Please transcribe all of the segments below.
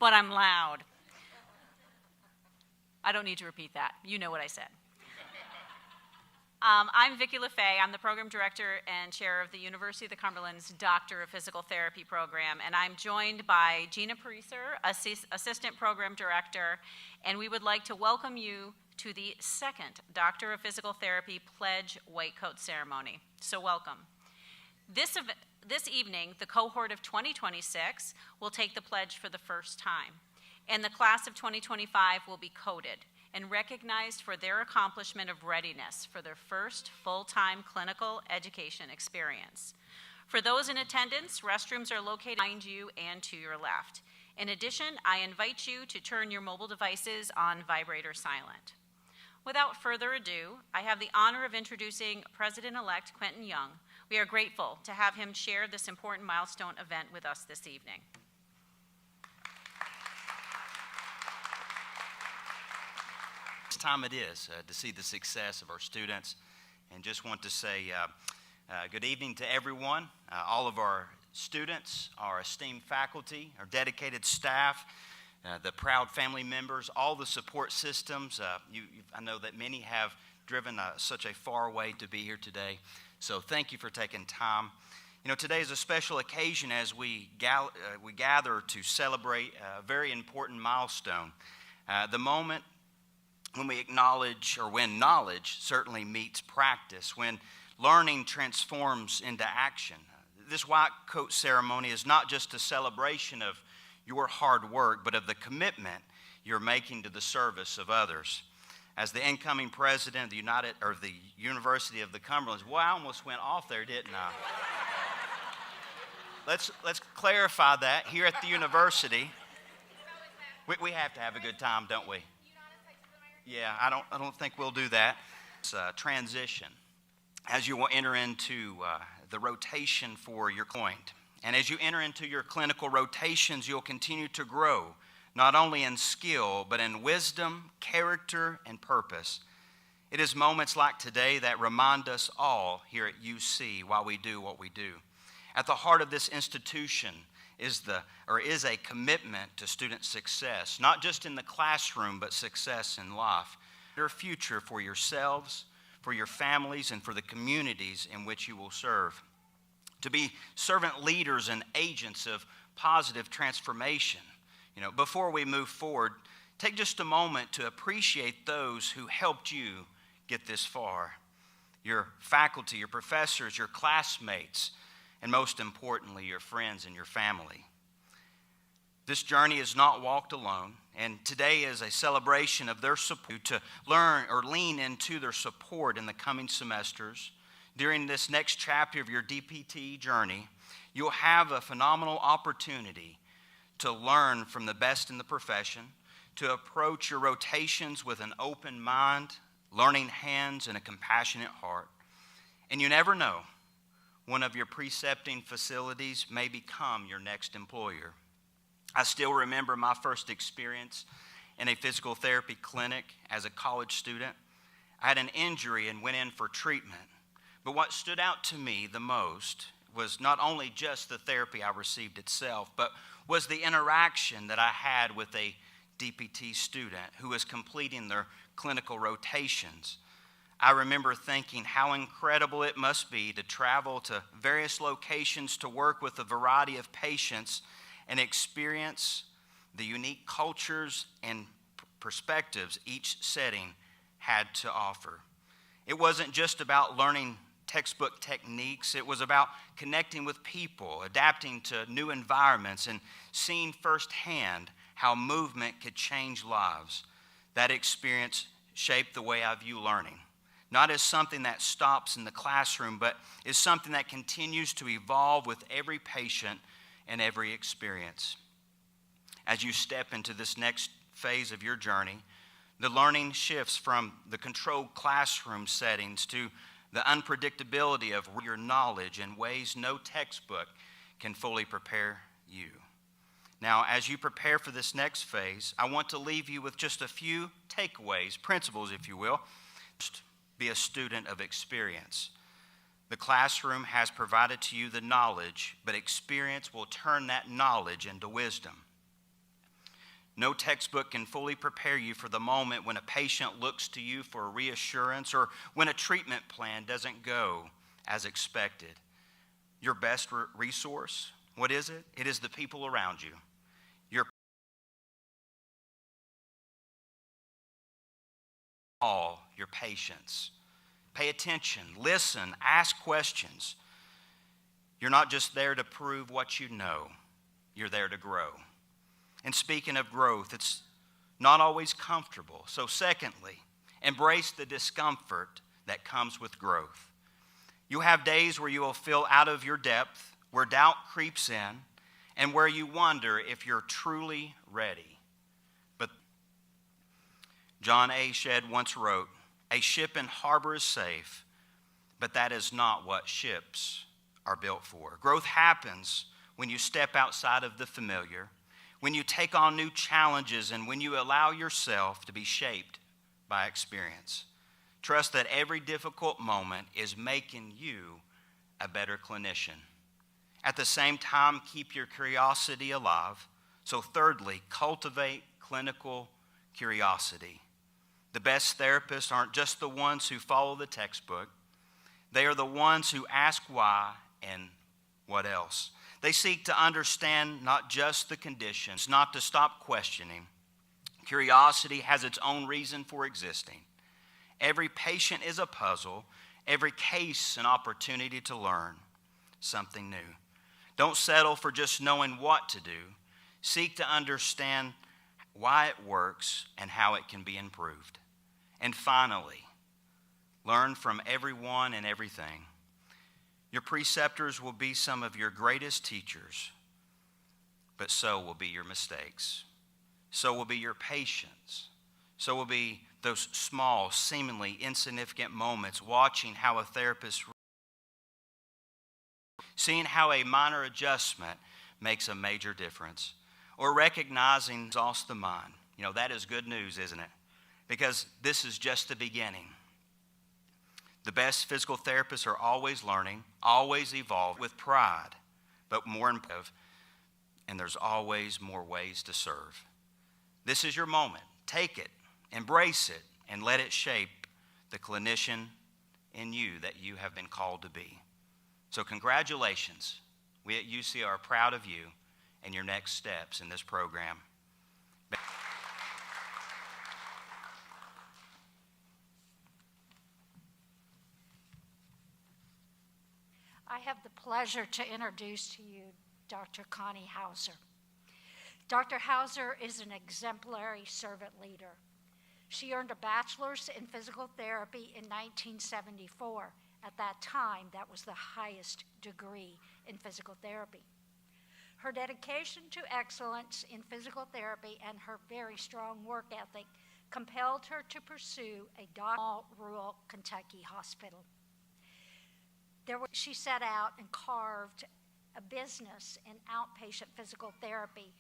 but I'm loud. I don't need to repeat that. You know what I said. I'm Vicki LaFay. I'm the program director and chair of the University of the Cumberlands Doctor of Physical Therapy program, and I'm joined by Gina Pariser, assistant program director, and we would like to welcome you to the second Doctor of Physical Therapy Pledge White Coat ceremony. So welcome. This evening, the cohort of 2026 will take the pledge for the first time, and the class of 2025 will be coded and recognized for their accomplishment of readiness for their first full-time clinical education experience. For those in attendance, restrooms are located behind you and to your left. In addition, I invite you to turn your mobile devices on vibrate or silent. Without further ado, I have the honor of introducing President-elect Quentin Young. We are grateful to have him share this important milestone event with us this evening. Time it is to see the success of our students, and just want to say good evening to everyone, all of our students, our esteemed faculty, our dedicated staff, the proud family members, all the support systems. I know that many have driven such a far way to be here today, so thank you for taking time. You know, today is a special occasion as we gather to celebrate a very important milestone, the moment when we acknowledge, or when knowledge certainly meets practice, when learning transforms into action. This white coat ceremony is not just a celebration of your hard work, but of the commitment you're making to the service of others. As the incoming president of the University of the Cumberlands, well, I almost went off there, didn't I? Let's clarify that here at the university. We have to have a good time, don't we? Yeah, I don't think we'll do that. It's a transition as you will enter into the rotation for your point. And as you enter into your clinical rotations, you'll continue to grow, not only in skill, but in wisdom, character, and purpose. It is moments like today that remind us all here at UC why we do what we do. At the heart of this institution is a commitment to student success, not just in the classroom, but success in life. Your future for yourselves, for your families, and for the communities in which you will serve. To be servant leaders and agents of positive transformation. You know, before we move forward, take just a moment to appreciate those who helped you get this far. Your faculty, your professors, your classmates, and most importantly, your friends and your family. This journey is not walked alone, and today is a celebration of their support to learn or lean into their support in the coming semesters. During this next chapter of your DPT journey, you'll have a phenomenal opportunity to learn from the best in the profession, to approach your rotations with an open mind, learning hands, and a compassionate heart. And you never know, one of your precepting facilities may become your next employer. I still remember my first experience in a physical therapy clinic as a college student. I had an injury and went in for treatment. But what stood out to me the most was not only just the therapy I received itself, but was the interaction that I had with a DPT student who was completing their clinical rotations. I remember thinking how incredible it must be to travel to various locations to work with a variety of patients and experience the unique cultures and perspectives each setting had to offer. It wasn't just about learning textbook techniques. It was about connecting with people, adapting to new environments, and seeing firsthand how movement could change lives. That experience shaped the way I view learning. Not as something that stops in the classroom, but is something that continues to evolve with every patient and every experience. As you step into this next phase of your journey, the learning shifts from the controlled classroom settings to the unpredictability of your knowledge in ways no textbook can fully prepare you. Now, as you prepare for this next phase, I want to leave you with just a few takeaways, principles, if you will. Be a student of experience. The classroom has provided to you the knowledge, but experience will turn that knowledge into wisdom. No textbook can fully prepare you for the moment when a patient looks to you for reassurance or when a treatment plan doesn't go as expected. Your best resource, what is it? It is the people around you. Your patience. Pay attention, listen, ask questions. You're not just there to prove what you know, you're there to grow. And speaking of growth, it's not always comfortable. So secondly, embrace the discomfort that comes with growth. You have days where you will feel out of your depth, where doubt creeps in, and where you wonder if you're truly ready. But John A. Shedd once wrote, "A ship in harbor is safe, but that is not what ships are built for." Growth happens when you step outside of the familiar, when you take on new challenges, and when you allow yourself to be shaped by experience. Trust that every difficult moment is making you a better clinician. At the same time, keep your curiosity alive. So thirdly, cultivate clinical curiosity. The best therapists aren't just the ones who follow the textbook. They are the ones who ask why and what else. They seek to understand not just the conditions, not to stop questioning. Curiosity has its own reason for existing. Every patient is a puzzle, every case an opportunity to learn something new. Don't settle for just knowing what to do. Seek to understand why it works and how it can be improved. And finally, learn from everyone and everything. Your preceptors will be some of your greatest teachers, but so will be your mistakes. So will be your patience. So will be those small, seemingly insignificant moments, watching how a therapist, seeing how a minor adjustment makes a major difference, or recognizing exhausts the mind. That is good news, isn't it? Because this is just the beginning. The best physical therapists are always learning, always evolve with pride, but more important, and there's always more ways to serve. This is your moment. Take it, embrace it, and let it shape the clinician in you that you have been called to be. So congratulations. We at UC are proud of you and your next steps in this program. I have the pleasure to introduce to you Dr. Connie Hauser. Dr. Hauser is an exemplary servant leader. She earned a bachelor's in physical therapy in 1974. At that time, that was the highest degree in physical therapy. Her dedication to excellence in physical therapy and her very strong work ethic compelled her to pursue a small rural Kentucky hospital. She set out and carved a business in outpatient physical therapy,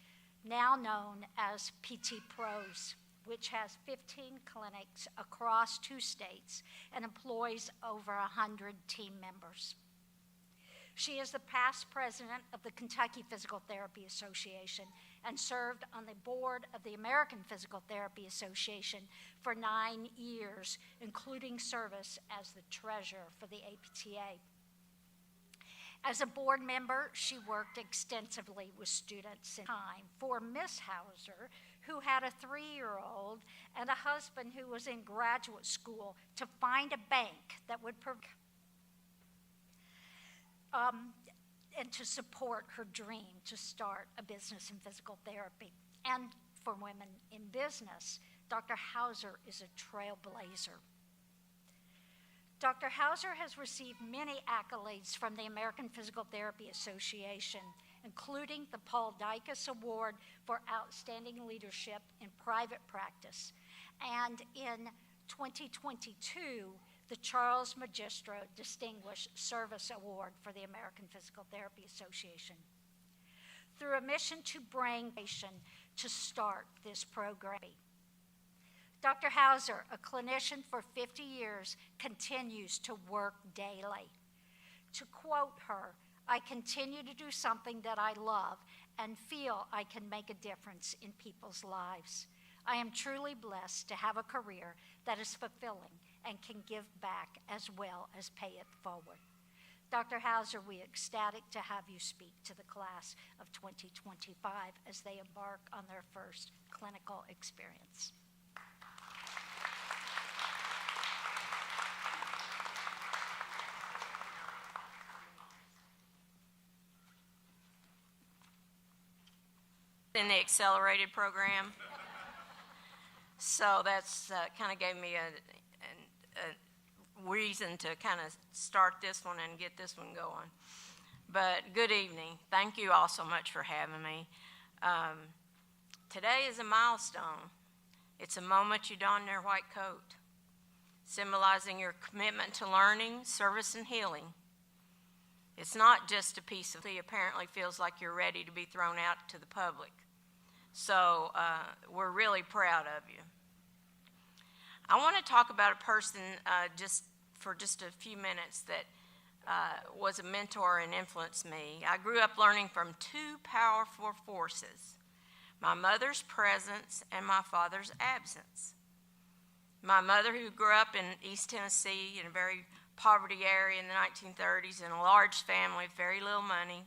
now known as PT Pros, which has 15 clinics across 2 states and employs over 100 team members. She is the past president of the Kentucky Physical Therapy Association and served on the board of the American Physical Therapy Association for 9 years, including service as the treasurer for the APTA. As a board member, she worked extensively with students in time for Miss Hauser, who had a 3-year-old and a husband who was in graduate school, to find a bank that would provide and to support her dream to start a business in physical therapy. And for women in business, Dr. Hauser is a trailblazer. Dr. Hauser has received many accolades from the American Physical Therapy Association, including the Paul Dicus Award for Outstanding Leadership in Private Practice, and in 2022, the Charles Magistro Distinguished Service Award for the American Physical Therapy Association. Through a mission to bring patient to start this program, Dr. Hauser, a clinician for 50 years, continues to work daily. To quote her, "I continue to do something that I love, and feel I can make a difference in people's lives. I am truly blessed to have a career that is fulfilling and can give back as well as pay it forward. Dr. Hauser, we are ecstatic to have you speak to the class of 2025 as they embark on their first clinical experience. In the accelerated program. So that's kind of gave me a reason to kind of start this one and get this one going. But good evening. Thank you all so much for having me. Today is a milestone. It's a moment you don your white coat, symbolizing your commitment to learning, service, and healing. It's not just a piece of apparently feels like you're ready to be thrown out to the public. So we're really proud of you. I want to talk about a person just a few minutes that was a mentor and influenced me. I grew up learning from two powerful forces, my mother's presence and my father's absence. My mother, who grew up in East Tennessee in a very poverty area in the 1930s in a large family with very little money,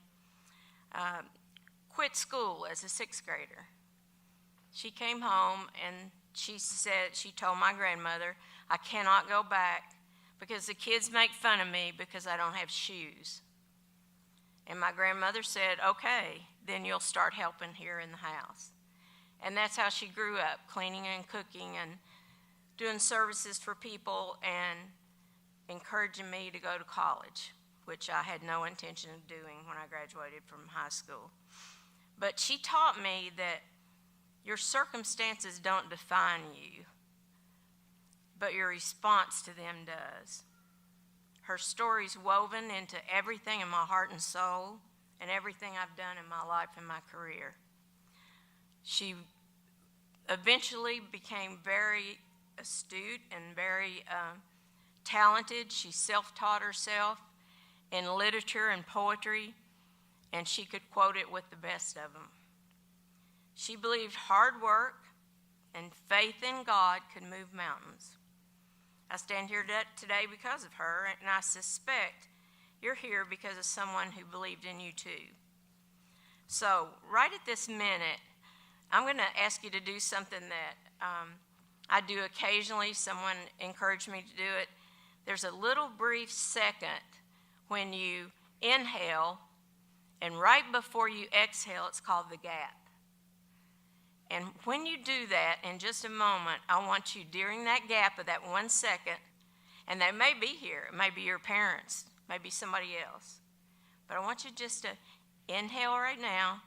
quit school as a sixth grader. She came home and she told my grandmother, I cannot go back because the kids make fun of me because I don't have shoes. And my grandmother said, okay, then you'll start helping here in the house. And that's how she grew up, cleaning and cooking and doing services for people and encouraging me to go to college, which I had no intention of doing when I graduated from high school. But she taught me that your circumstances don't define you, but your response to them does. Her story's woven into everything in my heart and soul and everything I've done in my life and my career. She eventually became very astute and very talented. She self-taught herself in literature and poetry, and she could quote it with the best of them. She believed hard work and faith in God could move mountains. I stand here today because of her, and I suspect you're here because of someone who believed in you too. So right at this minute, I'm going to ask you to do something that I do occasionally. Someone encouraged me to do it. There's a little brief second when you inhale, and right before you exhale, it's called the gap. And when you do that, in just a moment, I want you during that gap of that 1 second, and they may be here, it may be your parents, it may be somebody else, but I want you just to inhale right now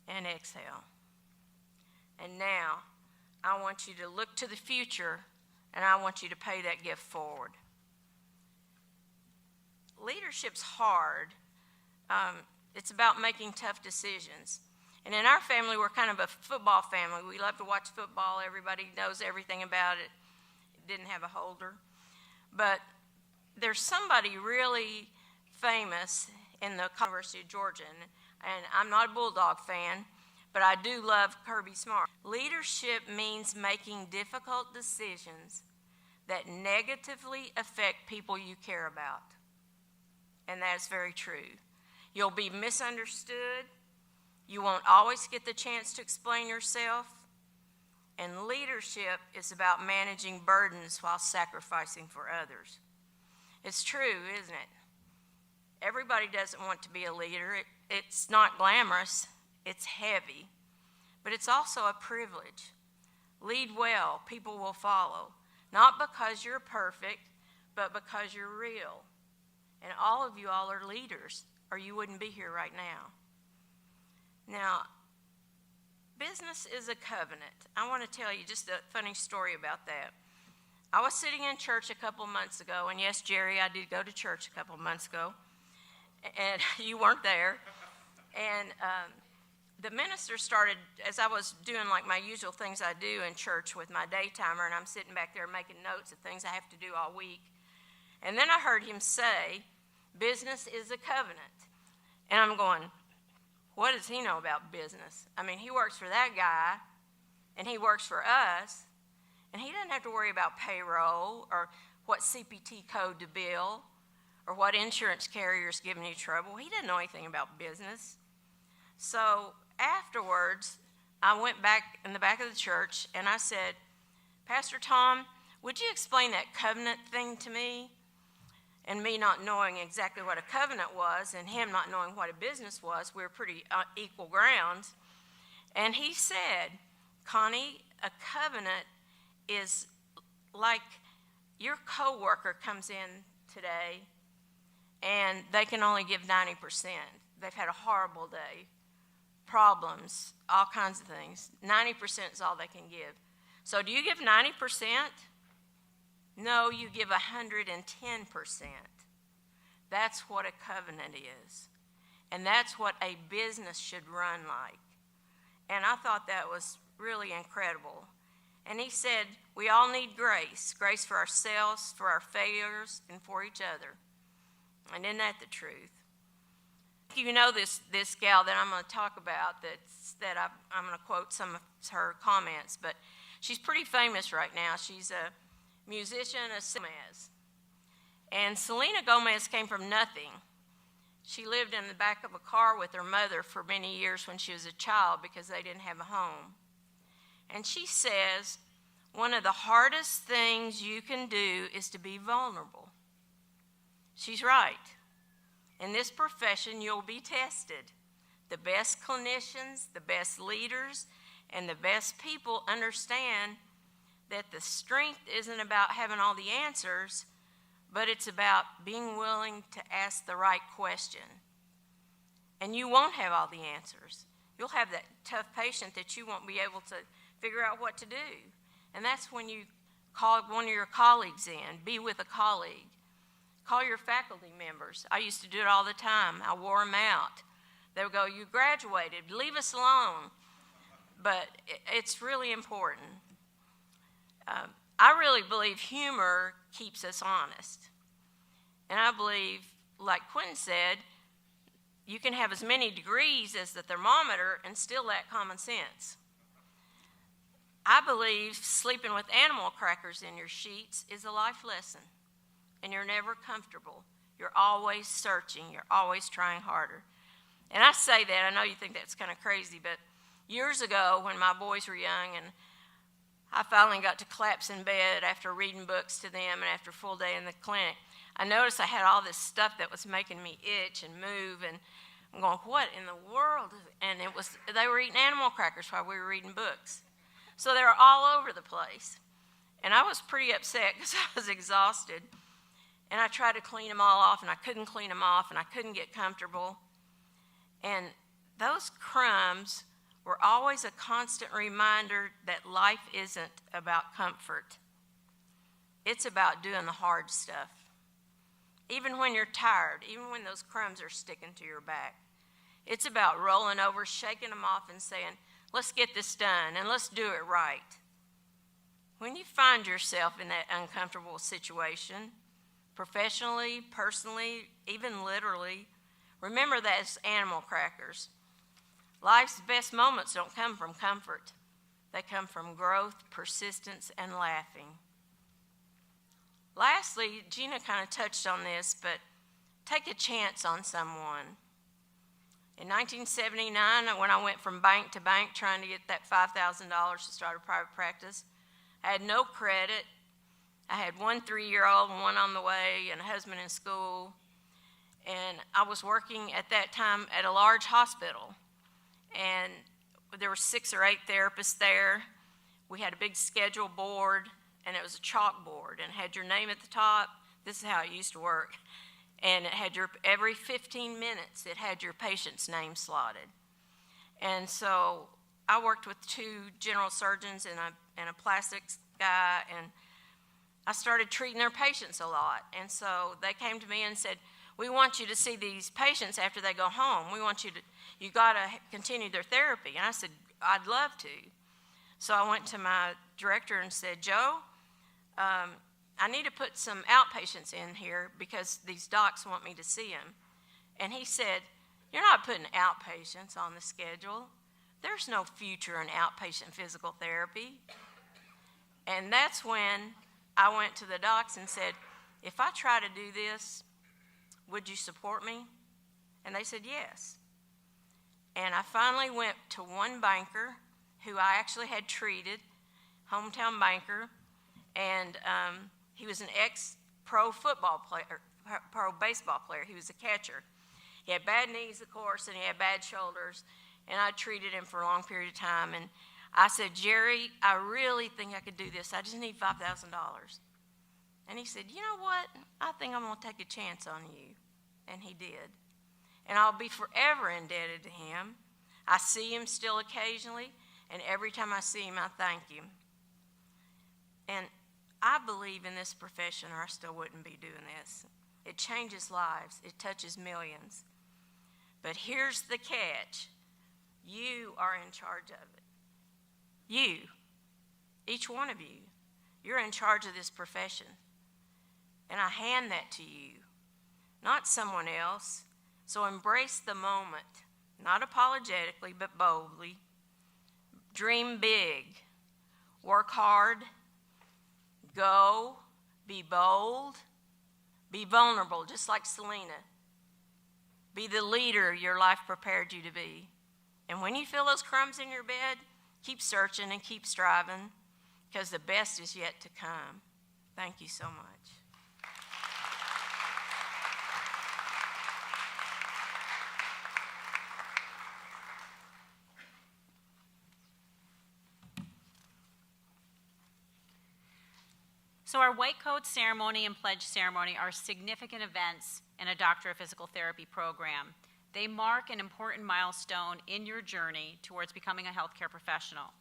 and exhale. And now, I want you to look to the future, and I want you to pay that gift forward. Leadership's hard. It's about making tough decisions. And in our family, we're kind of a football family. We love to watch football. Everybody knows everything about it. Didn't have a holder. But there's somebody really famous in the University of Georgia, and I'm not a Bulldog fan, but I do love Kirby Smart. Leadership means making difficult decisions that negatively affect people you care about. And that's very true. You'll be misunderstood. You won't always get the chance to explain yourself. And leadership is about managing burdens while sacrificing for others. It's true, isn't it? Everybody doesn't want to be a leader. It's not glamorous. It's heavy. But it's also a privilege. Lead well, people will follow. Not because you're perfect, but because you're real. And all of you all are leaders, or you wouldn't be here right now. Now, business is a covenant. I want to tell you just a funny story about that. I was sitting in church a couple months ago, and yes, Jerry, I did go to church a couple months ago, and you weren't there. And the minister started, as I was doing like my usual things I do in church with my day timer, and I'm sitting back there making notes of things I have to do all week. And then I heard him say, business is a covenant. And I'm going, what does he know about business? I mean, he works for that guy, and he works for us, and he doesn't have to worry about payroll or what CPT code to bill or what insurance carrier's giving you trouble. He didn't know anything about business. So afterwards, I went back in the back of the church, and I said, Pastor Tom, would you explain that covenant thing to me? And me not knowing exactly what a covenant was and him not knowing what a business was, we were pretty equal grounds. And he said, Connie, a covenant is like your coworker comes in today and they can only give 90%. They've had a horrible day, problems, all kinds of things. 90% is all they can give. So do you give 90%? No, you give 110%. That's what a covenant is. And that's what a business should run like. And I thought that was really incredible. And he said, we all need grace. Grace for ourselves, for our failures, and for each other. And isn't that the truth? You know this gal that I'm going to talk about I'm going to quote some of her comments, but she's pretty famous right now. She's a musician, Gomez. And Selena Gomez came from nothing. She lived in the back of a car with her mother for many years when she was a child because they didn't have a home. And she says, one of the hardest things you can do is to be vulnerable. She's right. In this profession, you'll be tested. The best clinicians, the best leaders, and the best people understand that the strength isn't about having all the answers, but it's about being willing to ask the right question. And you won't have all the answers. You'll have that tough patient that you won't be able to figure out what to do. And that's when you call one of your colleagues in, be with a colleague. Call your faculty members. I used to do it all the time. I wore them out. They would go, you graduated, leave us alone. But it's really important. I really believe humor keeps us honest. And I believe, like Quentin said, you can have as many degrees as the thermometer and still lack common sense. I believe sleeping with animal crackers in your sheets is a life lesson. And you're never comfortable. You're always searching. You're always trying harder. And I say that, I know you think that's kind of crazy, but years ago when my boys were young and I finally got to collapse in bed after reading books to them and after a full day in the clinic, I noticed I had all this stuff that was making me itch and move, and I'm going, what in the world? And they were eating animal crackers while we were reading books. So they were all over the place. And I was pretty upset because I was exhausted. And I tried to clean them all off, and I couldn't clean them off, and I couldn't get comfortable. And those crumbs were always a constant reminder that life isn't about comfort. It's about doing the hard stuff. Even when you're tired, even when those crumbs are sticking to your back. It's about rolling over, shaking them off, and saying, let's get this done, and let's do it right. When you find yourself in that uncomfortable situation, professionally, personally, even literally, remember that it's animal crackers. Life's best moments don't come from comfort. They come from growth, persistence, and laughing. Lastly, Gina kind of touched on this, but take a chance on someone. In 1979, when I went from bank to bank trying to get that $5,000 to start a private practice, I had no credit. I had one 3-year-old and one on the way and a husband in school. And I was working at that time at a large hospital. And there were 6 or 8 therapists there. We had a big schedule board, and it was a chalkboard, and it had your name at the top. This is how it used to work. And it had every 15 minutes, it had your patient's name slotted. And so I worked with 2 general surgeons and a plastics guy, and I started treating their patients a lot. And so they came to me and said, we want you to see these patients after they go home. You got to continue their therapy. And I said, I'd love to. So I went to my director and said, Joe, I need to put some outpatients in here because these docs want me to see them. And he said, You're not putting outpatients on the schedule. There's no future in outpatient physical therapy. And that's when I went to the docs and said, if I try to do this, would you support me? And they said yes. And I finally went to one banker who I actually had treated, hometown banker, and he was an ex-pro football player, pro baseball player. He was a catcher. He had bad knees, of course, and he had bad shoulders, and I treated him for a long period of time. And I said, Jerry, I really think I could do this. I just need $5,000. And he said, you know what? I think I'm going to take a chance on you. And he did. And I'll be forever indebted to him. I see him still occasionally, and every time I see him, I thank him. And I believe in this profession, or I still wouldn't be doing this. It changes lives. It touches millions. But here's the catch. You are in charge of it. You, each one of you, you're in charge of this profession. And I hand that to you, not someone else. So embrace the moment, not apologetically, but boldly. Dream big. Work hard. Go. Be bold. Be vulnerable, just like Selena. Be the leader your life prepared you to be. And when you feel those crumbs in your bed, keep searching and keep striving, because the best is yet to come. Thank you so much. So our white coat ceremony and pledge ceremony are significant events in a Doctor of Physical Therapy program. They mark an important milestone in your journey towards becoming a healthcare professional.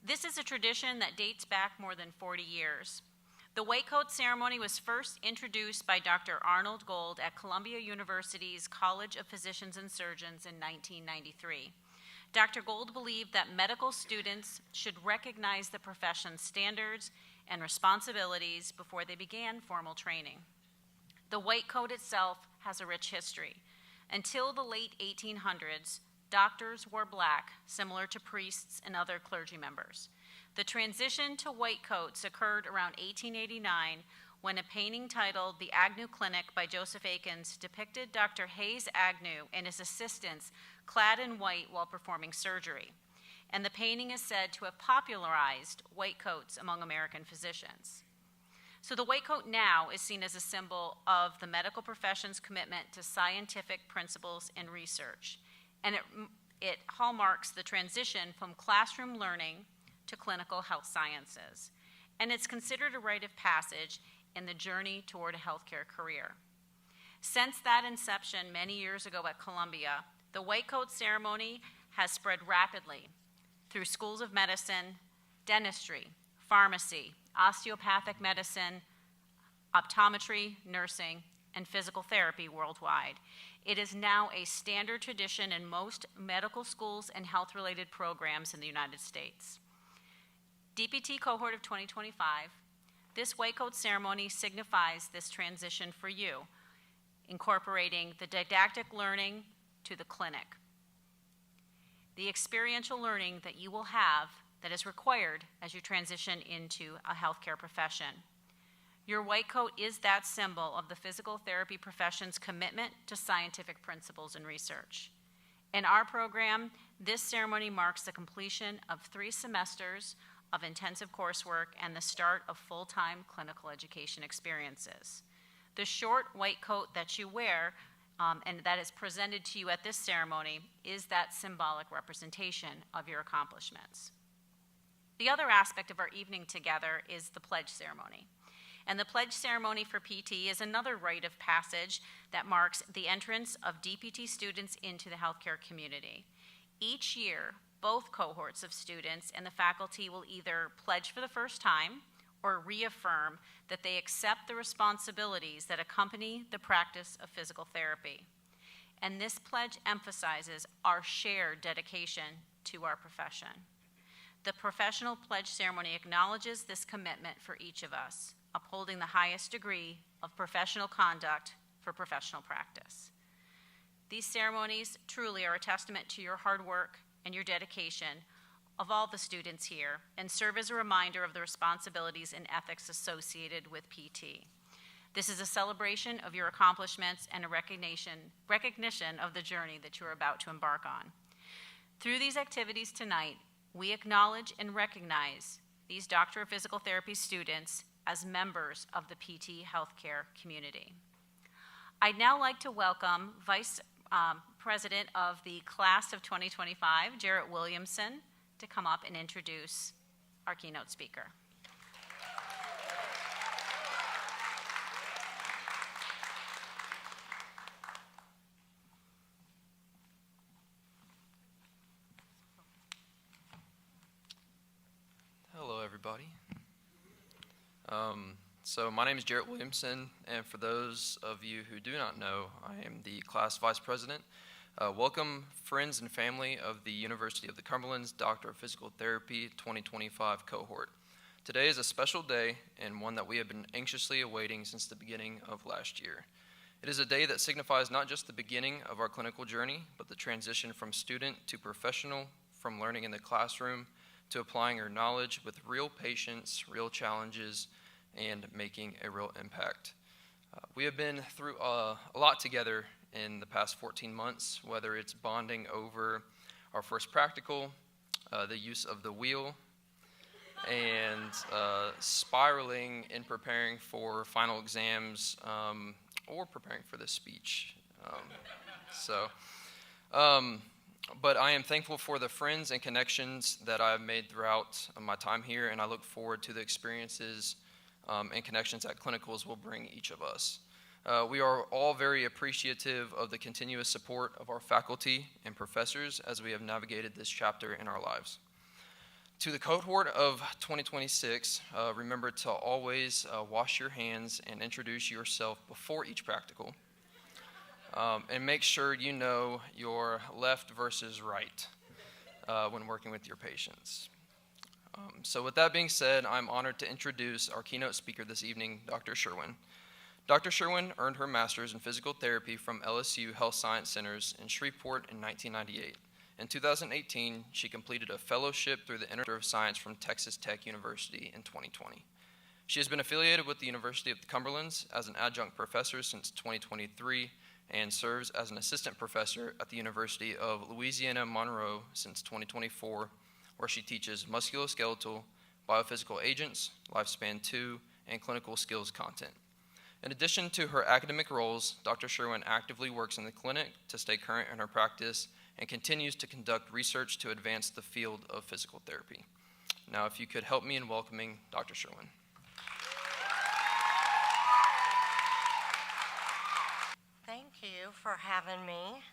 This is a tradition that dates back more than 40 years. The white coat ceremony was first introduced by Dr. Arnold Gold at Columbia University's College of Physicians and Surgeons in 1993. Dr. Gold believed that medical students should recognize the profession's standards and responsibilities before they began formal training. The white coat itself has a rich history. Until the late 1800s, doctors wore black, similar to priests and other clergy members. The transition to white coats occurred around 1889 when a painting titled The Agnew Clinic by Joseph Akins depicted Dr. Hayes Agnew and his assistants clad in white while performing surgery. And the painting is said to have popularized white coats among American physicians. So the white coat now is seen as a symbol of the medical profession's commitment to scientific principles and research. And it hallmarks the transition from classroom learning to clinical health sciences. And it's considered a rite of passage in the journey toward a healthcare career. Since that inception many years ago at Columbia, the white coat ceremony has spread rapidly through schools of medicine, dentistry, pharmacy, osteopathic medicine, optometry, nursing, and physical therapy worldwide. It is now a standard tradition in most medical schools and health-related programs in the United States. DPT cohort of 2025, this white coat ceremony signifies this transition for you, incorporating the didactic learning to the clinic. The experiential learning that you will have that is required as you transition into a healthcare profession. Your white coat is that symbol of the physical therapy profession's commitment to scientific principles and research. In our program, this ceremony marks the completion of 3 semesters of intensive coursework and the start of full-time clinical education experiences. The short white coat that you wear and that is presented to you at this ceremony is that symbolic representation of your accomplishments. The other aspect of our evening together is the pledge ceremony. And the pledge ceremony for PT is another rite of passage that marks the entrance of DPT students into the healthcare community. Each year, both cohorts of students and the faculty will either pledge for the first time or reaffirm that they accept the responsibilities that accompany the practice of physical therapy. And this pledge emphasizes our shared dedication to our profession. The professional pledge ceremony acknowledges this commitment for each of us, upholding the highest degree of professional conduct for professional practice. These ceremonies truly are a testament to your hard work and your dedication of all the students here and serve as a reminder of the responsibilities and ethics associated with PT. This is a celebration of your accomplishments and a recognition of the journey that you are about to embark on. Through these activities tonight, we acknowledge and recognize these Doctor of Physical Therapy students as members of the PT healthcare community. I'd now like to welcome Vice President of the Class of 2025, Jarrett Williamson, to come up and introduce our keynote speaker. Hello, everybody. So my name is Jarrett Williamson, and for those of you who do not know, I am the class vice president. Welcome, friends and family of the University of the Cumberlands Doctor of Physical Therapy 2025 cohort. Today is a special day and one that we have been anxiously awaiting since the beginning of last year. It is a day that signifies not just the beginning of our clinical journey, but the transition from student to professional, from learning in the classroom to applying our knowledge with real patients, real challenges, and making a real impact. We have been through a lot together in the past 14 months, whether it's bonding over our first practical, the use of the wheel, and spiraling in preparing for final exams or preparing for this speech. But I am thankful for the friends and connections that I've made throughout my time here, and I look forward to the experiences and connections that clinicals will bring each of us. We are all very appreciative of the continuous support of our faculty and professors as we have navigated this chapter in our lives. To the cohort of 2026, remember to always wash your hands and introduce yourself before each practical. And make sure you know your left versus right when working with your patients. So with that being said, I'm honored to introduce our keynote speaker this evening, Dr. Sherwin. Dr. Sherwin earned her master's in physical therapy from LSU Health Science Centers in Shreveport in 1998. In 2018, she completed a fellowship through the Institute of Science from Texas Tech University in 2020. She has been affiliated with the University of the Cumberlands as an adjunct professor since 2023 and serves as an assistant professor at the University of Louisiana Monroe since 2024, where she teaches musculoskeletal, biophysical agents, lifespan 2, and clinical skills content. In addition to her academic roles, Dr. Sherwin actively works in the clinic to stay current in her practice and continues to conduct research to advance the field of physical therapy. Now, if you could help me in welcoming Dr. Sherwin. Thank you for having me.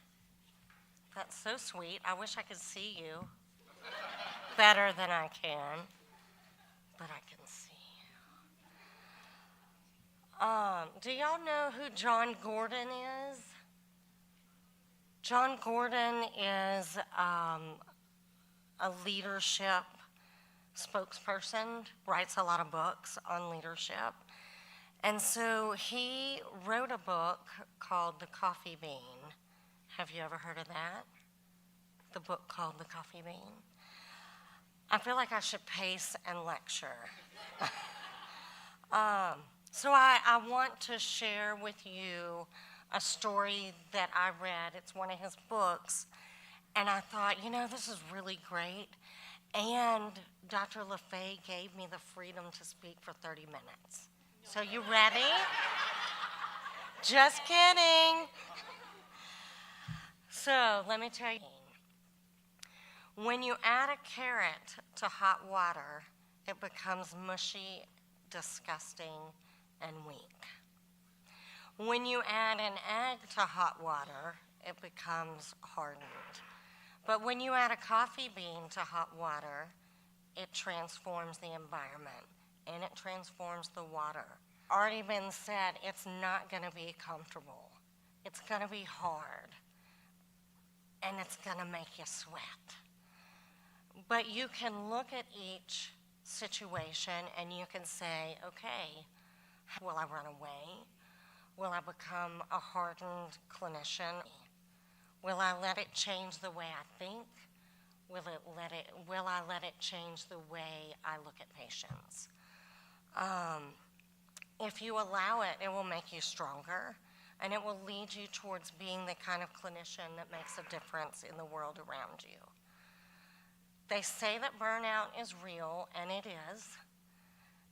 That's so sweet. I wish I could see you better than I can, but I can see you. Do y'all know who John Gordon is? John Gordon is a leadership spokesperson, writes a lot of books on leadership. And so he wrote a book called The Coffee Bean. Have you ever heard of that? The book called The Coffee Bean. I feel like I should pace and lecture. So I want to share with you a story that I read. It's one of his books. And I thought, this is really great. And Dr. LaFay gave me the freedom to speak for 30 minutes. So you ready? Just kidding. So let me tell you. When you add a carrot to hot water, it becomes mushy, disgusting, and weak. When you add an egg to hot water, it becomes hardened. But when you add a coffee bean to hot water, it transforms the environment and it transforms the water. Already been said, it's not going to be comfortable. It's going to be hard. And it's going to make you sweat. But you can look at each situation and you can say, okay, will I run away? Will I become a hardened clinician? Will I let it change the way I think? Will I let it change the way I look at patients? If you allow it, it will make you stronger, and it will lead you towards being the kind of clinician that makes a difference in the world around you. They say that burnout is real, and it is.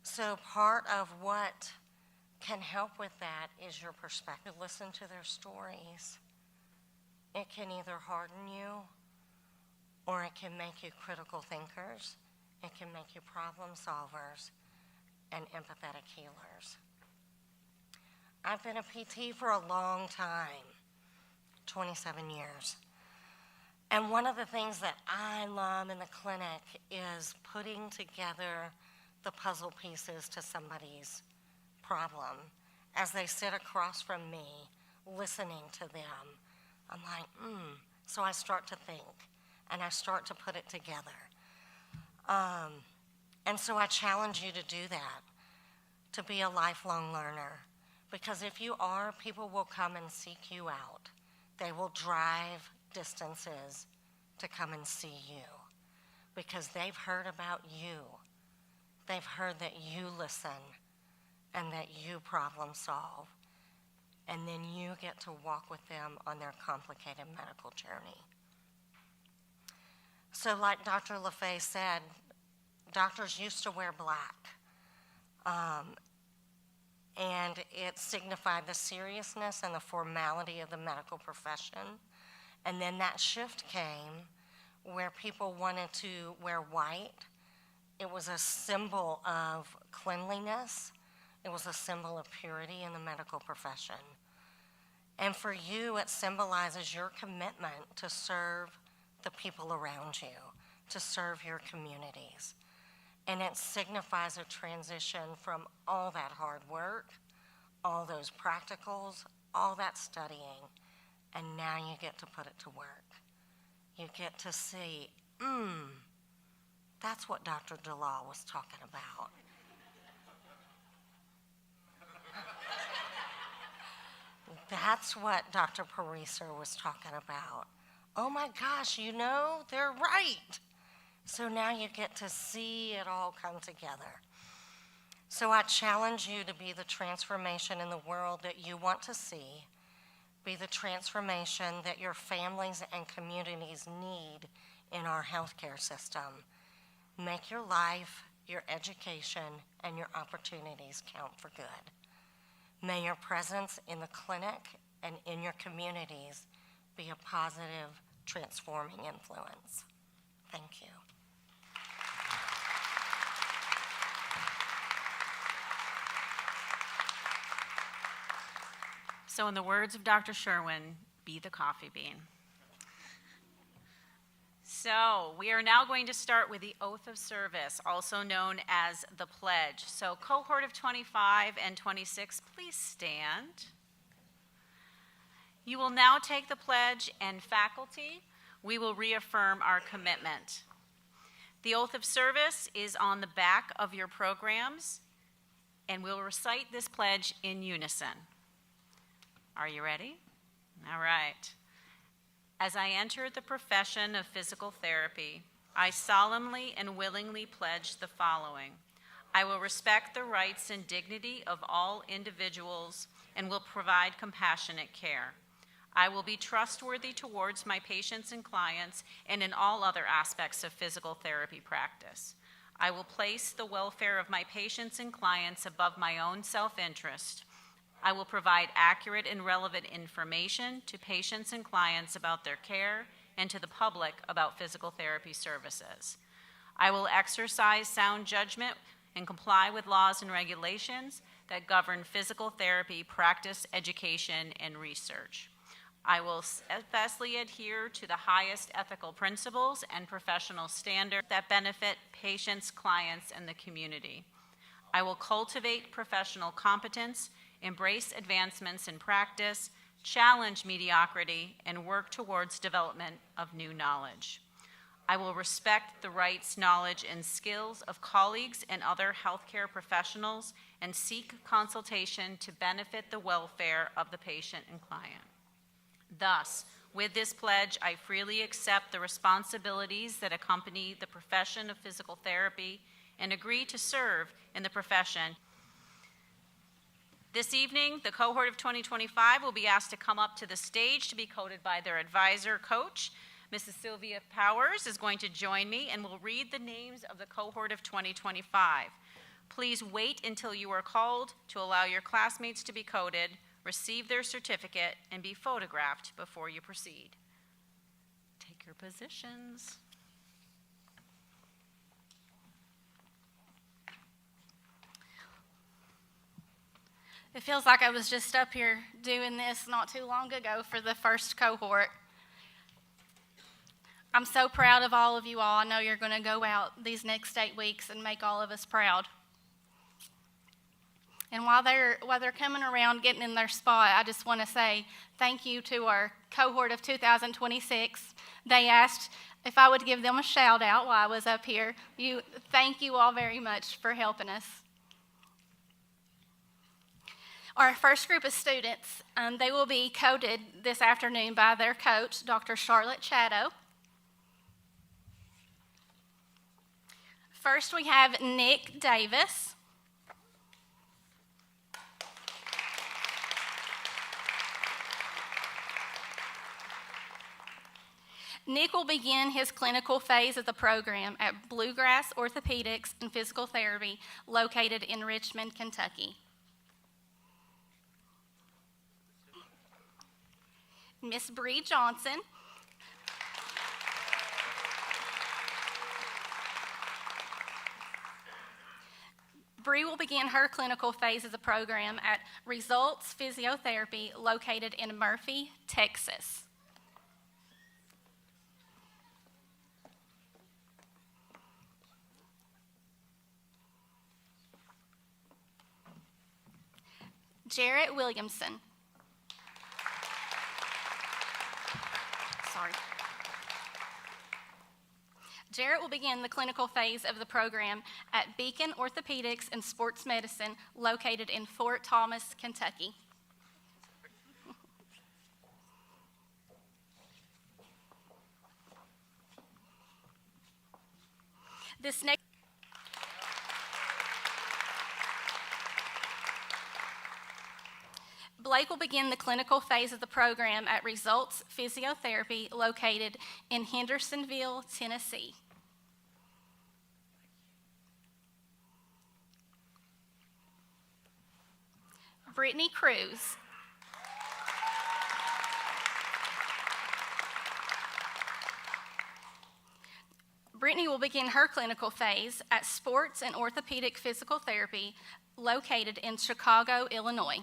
So part of what can help with that is your perspective. Listen to their stories. It can either harden you, or it can make you critical thinkers. It can make you problem solvers and empathetic healers. I've been a PT for a long time, 27 years. And one of the things that I love in the clinic is putting together the puzzle pieces to somebody's problem. As they sit across from me, listening to them, I'm like, So I start to think, and I start to put it together. And so I challenge you to do that, to be a lifelong learner. Because if you are, people will come and seek you out. They will drive distances to come and see you because they've heard about you. They've heard that you listen and that you problem solve. And then you get to walk with them on their complicated medical journey. So like Dr. LaFay said, doctors used to wear black. And it signified the seriousness and the formality of the medical profession. And then that shift came where people wanted to wear white. It was a symbol of cleanliness. It was a symbol of purity in the medical profession. And for you, it symbolizes your commitment to serve the people around you, to serve your communities. And it signifies a transition from all that hard work, all those practicals, all that studying, and now you get to put it to work. You get to see, that's what Dr. DeLaw was talking about. That's what Dr. Pariser was talking about. Oh my gosh, they're right. So now you get to see it all come together. So I challenge you to be the transformation in the world that you want to see, be the transformation that your families and communities need in our healthcare system. Make your life, your education, and your opportunities count for good. May your presence in the clinic and in your communities be a positive, transforming influence. Thank you. So in the words of Dr. Sherwin, be the coffee bean. So we are now going to start with the oath of service, also known as the pledge. So cohort of 25 and 26, please stand. You will now take the pledge, and faculty, we will reaffirm our commitment. The oath of service is on the back of your programs, and we'll recite this pledge in unison. Are you ready? All right. As I enter the profession of physical therapy, I solemnly and willingly pledge the following. I will respect the rights and dignity of all individuals and will provide compassionate care. I will be trustworthy towards my patients and clients and in all other aspects of physical therapy practice. I will place the welfare of my patients and clients above my own self-interest. I will provide accurate and relevant information to patients and clients about their care and to the public about physical therapy services. I will exercise sound judgment and comply with laws and regulations that govern physical therapy practice, education, and research. I will steadfastly adhere to the highest ethical principles and professional standards that benefit patients, clients, and the community. I will cultivate professional competence, embrace advancements in practice, challenge mediocrity, and work towards development of new knowledge. I will respect the rights, knowledge, and skills of colleagues and other healthcare professionals and seek consultation to benefit the welfare of the patient and client. Thus, With this pledge, I freely accept the responsibilities that accompany the profession of physical therapy and agree to serve in the profession. This evening, the cohort of 2025 will be asked to come up to the stage to be coded by their advisor coach. Mrs. Sylvia Powers is going to join me and will read the names of the cohort of 2025. Please wait until you are called to allow your classmates to be coded, receive their certificate, and be photographed before you proceed. Take your positions. It feels like I was just up here doing this not too long ago for the first cohort. I'm so proud of all of you all. I know you're going to go out these next 8 weeks and make all of us proud. And while they're coming around getting in their spot, I just want to say thank you to our cohort of 2026. They asked if I would give them a shout out while I was up here. Thank you all very much for helping us. Our first group of students, they will be coded this afternoon by their coach, Dr. Charlotte Chatto. First, we have Nick Davis. Nick will begin his clinical phase of the program at Bluegrass Orthopedics and Physical Therapy, located in Richmond, Kentucky. Miss Bree Johnson. Bree will begin her clinical phase of the program at Results Physiotherapy, located in Murphy, Texas. Jarrett Williamson. Jarrett will begin the clinical phase of the program at Beacon Orthopedics and Sports Medicine, located in Fort Thomas, Kentucky. Blake will begin the clinical phase of the program at Results Physiotherapy, located in Hendersonville, Tennessee. Brittany Cruz. Brittany will begin her clinical phase at Sports and Orthopedic Physical Therapy, located in Chicago, Illinois.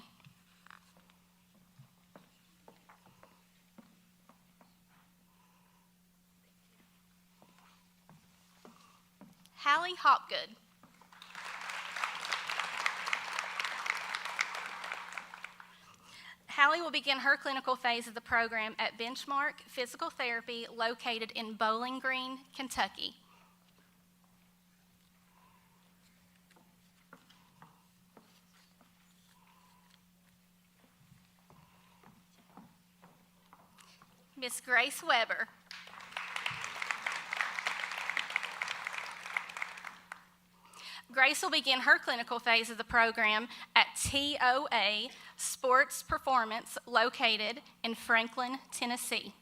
Hallie Hopgood. Hallie will begin her clinical phase of the program at Benchmark Physical Therapy, located in Bowling Green, Kentucky. Miss Grace Weber. Grace will begin her clinical phase of the program at TOA Sports Performance, located in Franklin, Tennessee.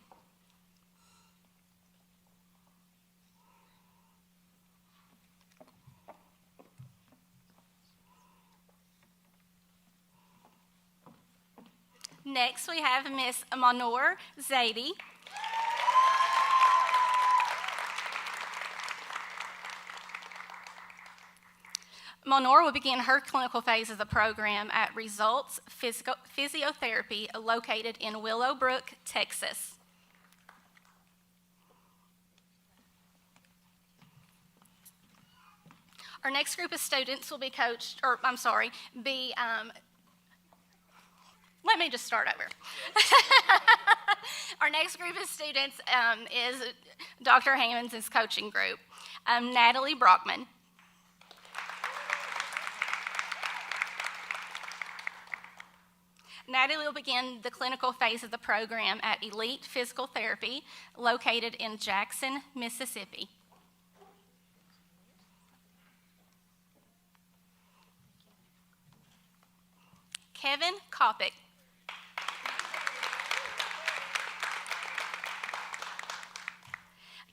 Next, we have Miss Manor Zaidi. Monor will begin her clinical phase of the program at Results Physiotherapy, located in Willowbrook, Texas. Our next group of students will be let me just start over. Our next group of students is Dr. Hammond's coaching group. Natalie Brockman. Natalie will begin the clinical phase of the program at Elite Physical Therapy, located in Jackson, Mississippi. Kevin Kopic.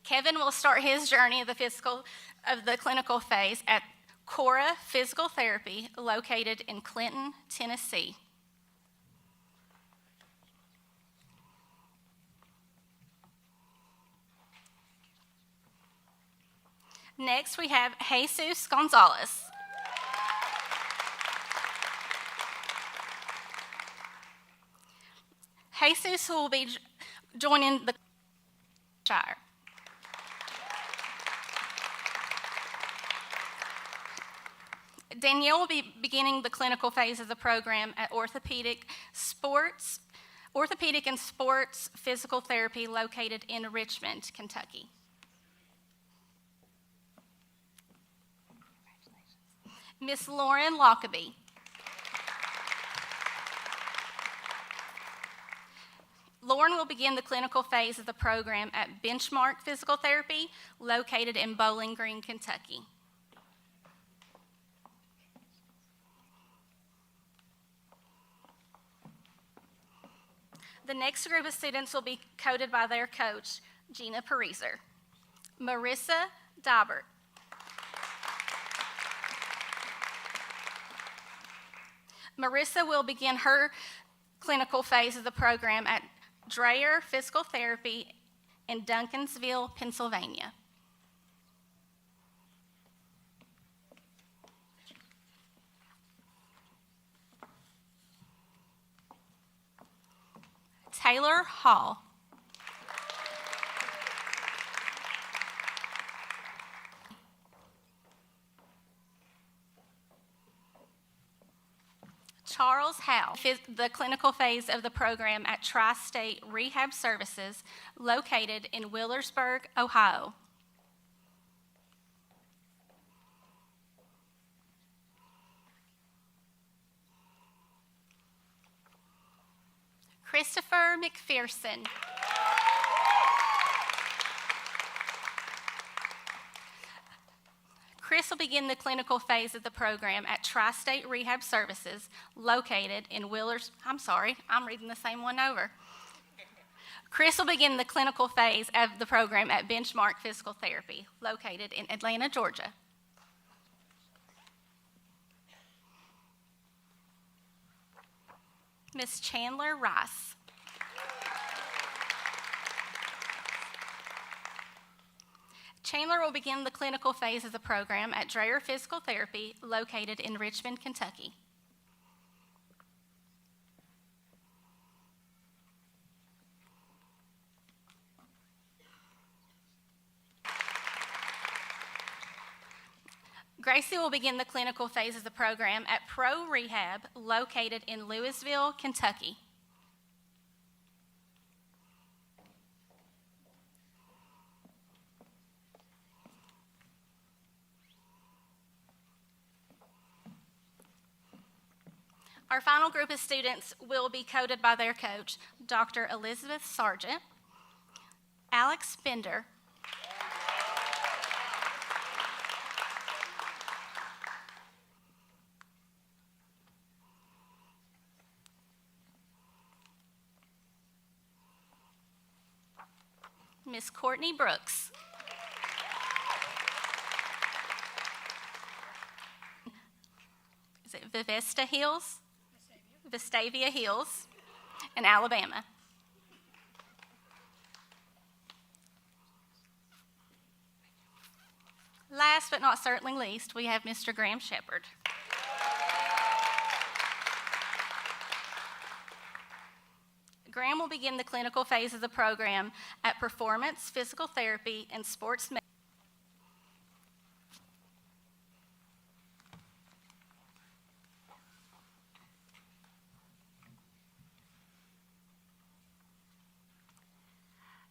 Kevin will start his journey of the clinical phase at Cora Physical Therapy, located in Clinton, Tennessee. Next, we have Jesus Gonzalez. Jesus will be joining the Shire. Danielle will be beginning the clinical phase of the program at Orthopedic and Sports Physical Therapy, located in Richmond, Kentucky. Miss Lauren Lockaby. Lauren will begin the clinical phase of the program at Benchmark Physical Therapy, located in Bowling Green, Kentucky. The next group of students will be coded by their coach, Gina Pariser. Marissa Daubert. Marissa will begin her clinical phase of the program at Dreyer Physical Therapy in Duncansville, Pennsylvania. Taylor Hall. Charles Howe, the clinical phase of the program at Tri-State Rehab Services, located in Williamsburg, Ohio. Christopher McPherson. Chris will begin the clinical phase of the program at Tri-State Rehab Services, located in I'm reading the same one over. Chris will begin the clinical phase of the program at Benchmark Physical Therapy, located in Atlanta, Georgia. Miss Chandler Rice. Chandler will begin the clinical phase of the program at Dreyer Physical Therapy, located in Richmond, Kentucky. Gracie will begin the clinical phase of the program at Pro Rehab, located in Louisville, Kentucky. Our final group of students will be coded by their coach, Dr. Elizabeth Sargent, Alex Bender, Miss Courtney Brooks, is it Vestavia Hills in Alabama. Last but not certainly least, we have Mr. Graham Shepard. Graham will begin the clinical phase of the program at Performance Physical Therapy and Sports Medicine.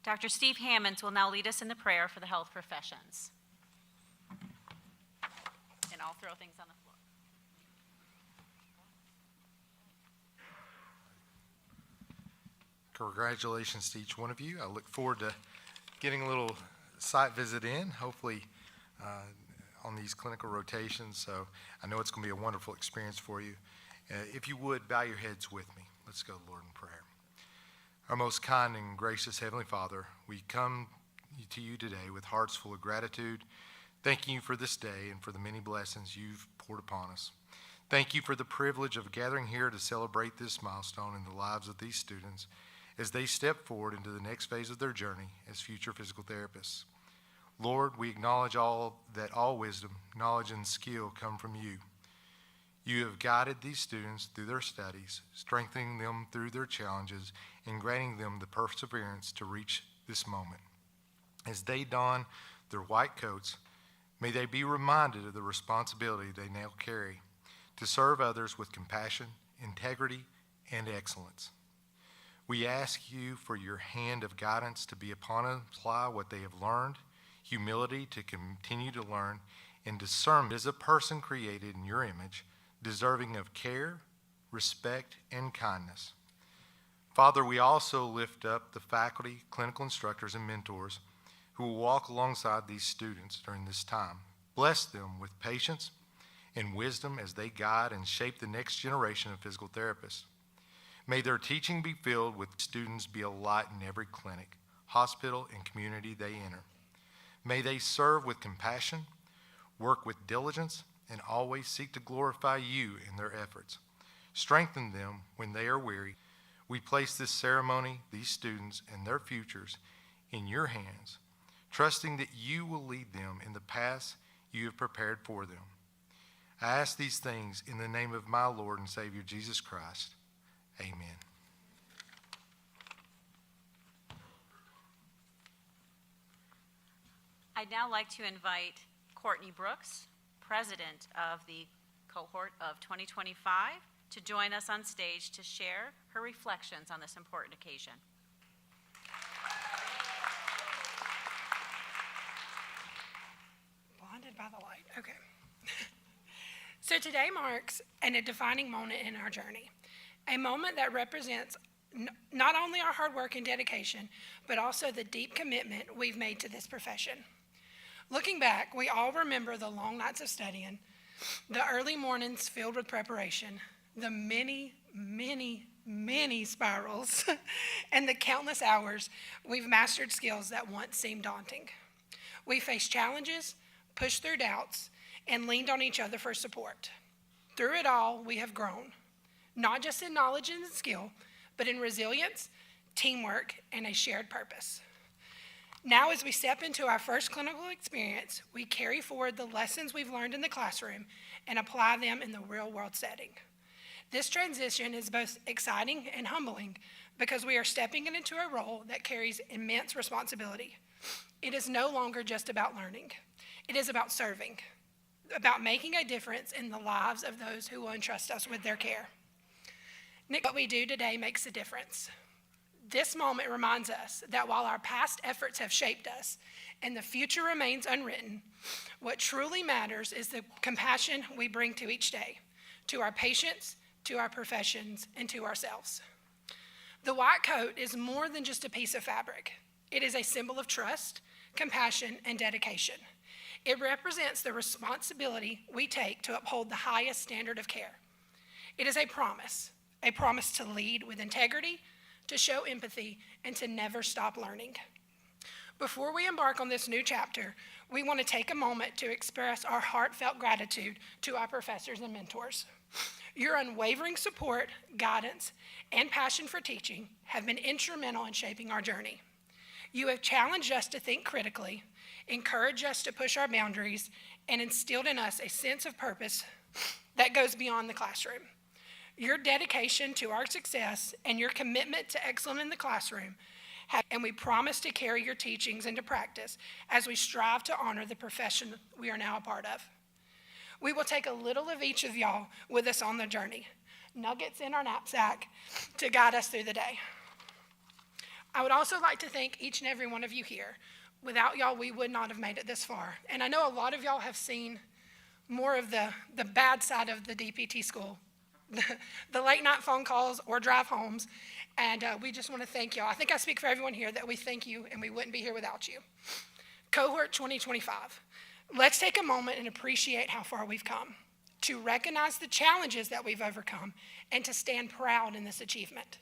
Dr. Steve Hammonds will now lead us in the prayer for the health professions. And I'll throw things on the floor. Congratulations to each one of you. I look forward to getting a little site visit in, hopefully on these clinical rotations. So I know it's going to be a wonderful experience for you. If you would, bow your heads with me. Let's go to the Lord in prayer. Our most kind and gracious Heavenly Father, we come to you today with hearts full of gratitude, thanking you for this day and for the many blessings you've poured upon us. Thank you for the privilege of gathering here to celebrate this milestone in the lives of these students as they step forward into the next phase of their journey as future physical therapists. Lord, we acknowledge that all wisdom, knowledge, and skill come from you. You have guided these students through their studies, strengthening them through their challenges, and granting them the perseverance to reach this moment. As they don their white coats, may they be reminded of the responsibility they now carry to serve others with compassion, integrity, and excellence. We ask you for your hand of guidance to be upon us, apply what they have learned, humility to continue to learn, and discernment as a person created in your image, deserving of care, respect, and kindness. Father, we also lift up the faculty, clinical instructors, and mentors who will walk alongside these students during this time. Bless them with patience and wisdom as they guide and shape the next generation of physical therapists. May their teaching be filled with students be a light in every clinic, hospital, and community they enter. May they serve with compassion, work with diligence, and always seek to glorify you in their efforts. Strengthen them when they are weary. We place this ceremony, these students, and their futures in your hands, trusting that you will lead them in the paths you have prepared for them. I ask these things in the name of my Lord and Savior, Jesus Christ. Amen. I'd now like to invite Courtney Brooks, president of the cohort of 2025, to join us on stage to share her reflections on this important occasion. Blinded by the light, okay. So today marks a defining moment in our journey, a moment that represents not only our hard work and dedication, but also the deep commitment we've made to this profession. Looking back, we all remember the long nights of studying, the early mornings filled with preparation, the many, many, many spirals, and the countless hours we've mastered skills that once seemed daunting. We faced challenges, pushed through doubts, and leaned on each other for support. Through it all, we have grown, not just in knowledge and skill, but in resilience, teamwork, and a shared purpose. Now, as we step into our first clinical experience, we carry forward the lessons we've learned in the classroom and apply them in the real-world setting. This transition is both exciting and humbling because we are stepping into a role that carries immense responsibility. It is no longer just about learning. It is about serving, about making a difference in the lives of those who will entrust us with their care. What we do today makes a difference. This moment reminds us that while our past efforts have shaped us and the future remains unwritten, what truly matters is the compassion we bring to each day, to our patients, to our professions, and to ourselves. The white coat is more than just a piece of fabric. It is a symbol of trust, compassion, and dedication. It represents the responsibility we take to uphold the highest standard of care. It is a promise to lead with integrity, to show empathy, and to never stop learning. Before we embark on this new chapter, we want to take a moment to express our heartfelt gratitude to our professors and mentors. Your unwavering support, guidance, and passion for teaching have been instrumental in shaping our journey. You have challenged us to think critically, encouraged us to push our boundaries, and instilled in us a sense of purpose that goes beyond the classroom. Your dedication to our success and your commitment to excellence in the classroom, and we promise to carry your teachings into practice as we strive to honor the profession we are now a part of. We will take a little of each of y'all with us on the journey, nuggets in our knapsack to guide us through the day. I would also like to thank each and every one of you here. Without y'all, we would not have made it this far. And I know a lot of y'all have seen more of the bad side of the DPT school the late night phone calls or drive homes. And we just want to thank y'all. I think I speak for everyone here that we thank you and we wouldn't be here without you. Cohort 2025. Let's take a moment and appreciate how far we've come, to recognize the challenges that we've overcome, and to stand proud in this achievement.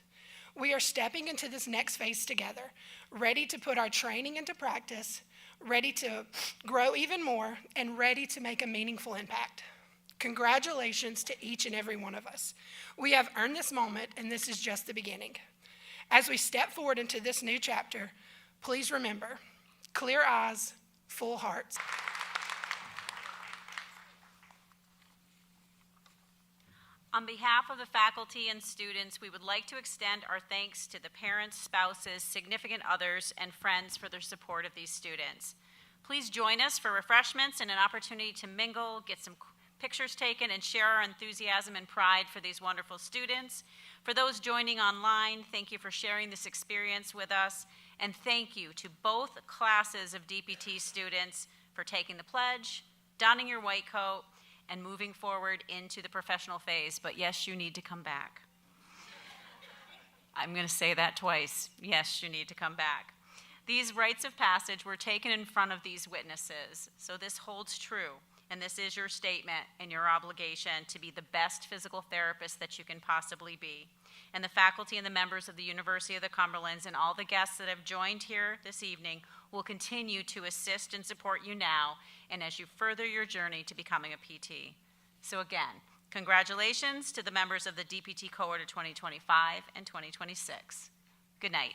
We are stepping into this next phase together, ready to put our training into practice, ready to grow even more, and ready to make a meaningful impact. Congratulations to each and every one of us. We have earned this moment, and this is just the beginning. As we step forward into this new chapter, please remember, clear eyes, full hearts. On behalf of the faculty and students, we would like to extend our thanks to the parents, spouses, significant others, and friends for their support of these students. Please join us for refreshments and an opportunity to mingle, get some pictures taken, and share our enthusiasm and pride for these wonderful students. For those joining online, thank you for sharing this experience with us, and thank you to both classes of DPT students for taking the pledge, donning your white coat, and moving forward into the professional phase. But yes, you need to come back. I'm going to say that twice. Yes, you need to come back. These rites of passage were taken in front of these witnesses, so this holds true, and this is your statement and your obligation to be the best physical therapist that you can possibly be. And the faculty and the members of the University of the Cumberlands and all the guests that have joined here this evening will continue to assist and support you now and as you further your journey to becoming a PT. So again, congratulations to the members of the DPT cohort of 2025 and 2026. Good night.